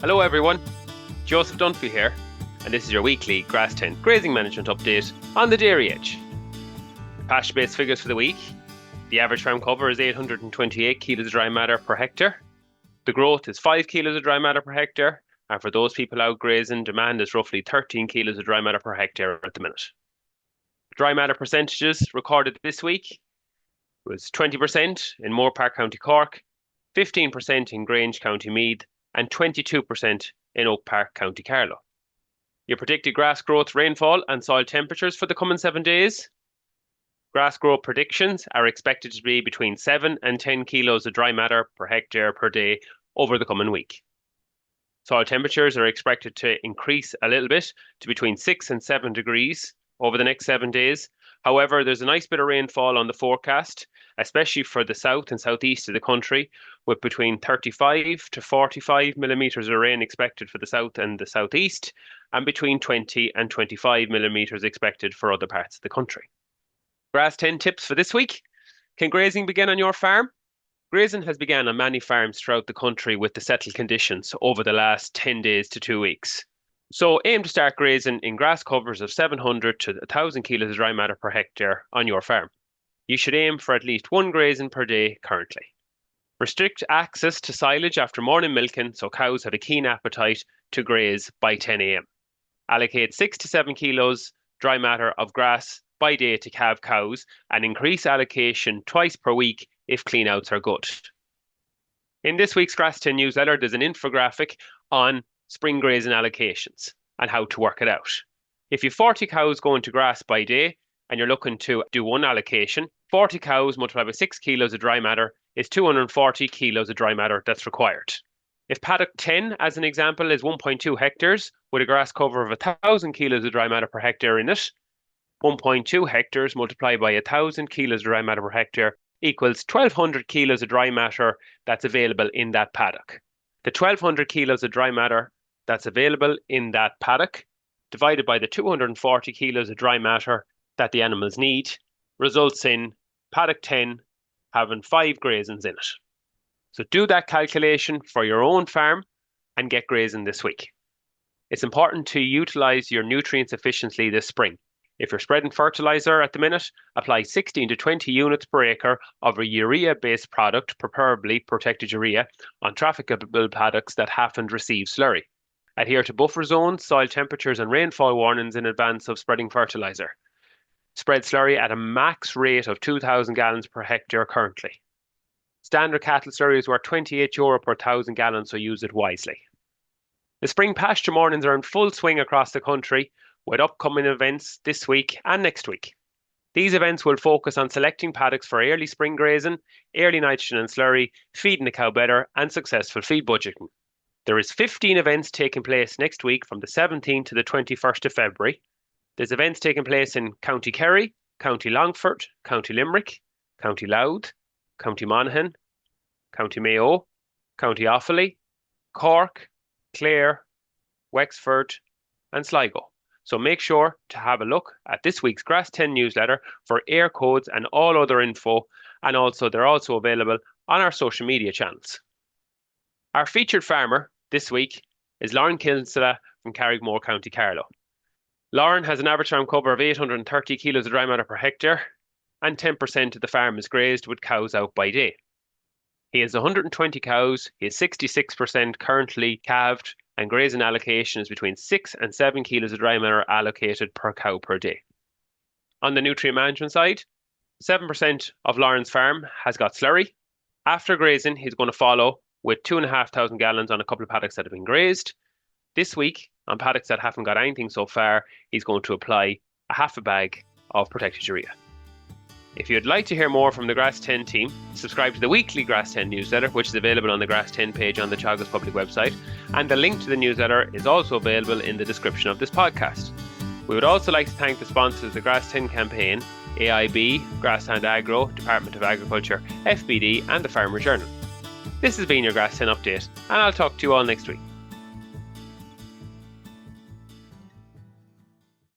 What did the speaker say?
Hello everyone, Joseph Dunphy here, and this is your weekly Grass10 grazing management update on the dairy edge. Pasture-based figures for the week. The average farm cover is 828 kilos of dry matter per hectare. The growth is 5 kilos of dry matter per hectare, and for those people out grazing, demand is roughly 13 kilos of dry matter per hectare at the minute. Dry matter percentages recorded this week was 20% in Moorepark, County Cork, 15% in Grange, County Meath, and 22% in Oak Park, County Carlow. Your predicted grass growth, rainfall, and soil temperatures for the coming 7 days. Grass growth predictions are expected to be between 7 and 10 kilos of dry matter per hectare per day over the coming week. Soil temperatures are expected to increase a little bit to between 6 and 7 degrees over the next 7 days. However, there's a nice bit of rainfall on the forecast, especially for the south and southeast of the country, with between 35 to 45 millimetres of rain expected for the south and the southeast, and between 20 and 25 millimetres expected for other parts of the country. Grass10 tips for this week. Can grazing begin on your farm? Grazing has begun on many farms throughout the country with the settled conditions over the last 10 days to 2 weeks. So aim to start grazing in grass covers of 700 to 1,000 kilos of dry matter per hectare on your farm. You should aim for at least one grazing per day currently. Restrict access to silage after morning milking so cows have a keen appetite to graze by 10 a.m. Allocate 6 to 7 kilos dry matter of grass by day to calf cows and increase allocation twice per week if cleanouts are good. In this week's Grass10 newsletter, there's an infographic on spring grazing allocations and how to work it out. If you've 40 cows going to grass by day and you're looking to do one allocation, 40 cows multiplied by 6 kilos of dry matter is 240 kilos of dry matter that's required. If paddock 10, as an example, is 1.2 hectares with a grass cover of 1,000 kilos of dry matter per hectare in it, 1.2 hectares multiplied by 1,000 kilos of dry matter per hectare equals 1,200 kilos of dry matter that's available in that paddock. The 1,200 kilos of dry matter that's available in that paddock divided by the 240 kilos of dry matter that the animals need results in paddock 10 having 5 grazings in it. So do that calculation for your own farm and get grazing this week. It's important to utilise your nutrients efficiently this spring. If you're spreading fertiliser at the minute, apply 16 to 20 units per acre of a urea-based product, preferably protected urea, on trafficable paddocks that haven't received slurry. Adhere to buffer zones, soil temperatures and rainfall warnings in advance of spreading fertiliser. Spread slurry at a max rate of 2,000 gallons per hectare currently. Standard cattle slurry is worth €28 per 1,000 gallons, so use it wisely. The spring pasture mornings are in full swing across the country, with upcoming events this week and next week. These events will focus on selecting paddocks for early spring grazing, early nitrogen and slurry, feeding the cow better, and successful feed budgeting. There is 15 events taking place next week from the 17th to the 21st of February. There's events taking place in County Kerry, County Longford, County Limerick, County Louth, County Monaghan, County Mayo, County Offaly, Cork, Clare, Wexford, and Sligo. So make sure to have a look at this week's Grass10 newsletter for air codes and all other info, and also they're also available on our social media channels. Our featured farmer this week is Lauren Kinsella from Carrigmore, County Carlow. Lauren has an average farm cover of 830 kilos of dry matter per hectare, and 10% of the farm is grazed with cows out by day. He has 120 cows, he is 66% currently calved, and grazing allocation is between 6 and 7 kilos of dry matter allocated per cow per day. On the nutrient management side, 7% of Lauren's farm has got slurry. After grazing, he's going to follow with 2,500 gallons on a couple of paddocks that have been grazed. This week, on paddocks that haven't got anything so far, he's going to apply a half a bag of protected urea. If you'd like to hear more from the Grass10 team, subscribe to the weekly Grass10 newsletter, which is available on the Grass10 page on the Teagasc public website, and the link to the newsletter is also available in the description of this podcast. We would also like to thank the sponsors of the Grass10 campaign, AIB, Grassland Agro, Department of Agriculture, FBD, and the Farmer Journal. This has been your Grass10 update, and I'll talk to you all next week.